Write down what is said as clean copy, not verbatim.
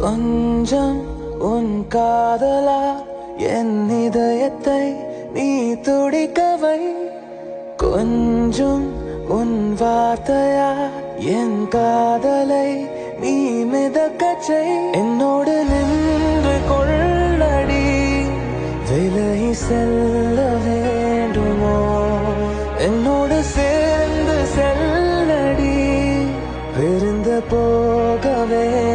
கொஞ்சம் உன் காதலா என் இதயத்தை நீ துடிக்கவை கொஞ்சம் உன் வார்த்தையா என் காதலை நீ மிதக்கச்சை என்னோடு நின்று கொள்ளடி விலகி செல்ல வேண்டுமோ என்னோடு சேர்ந்து செல்லடி பிரிந்து போக வேண்டும்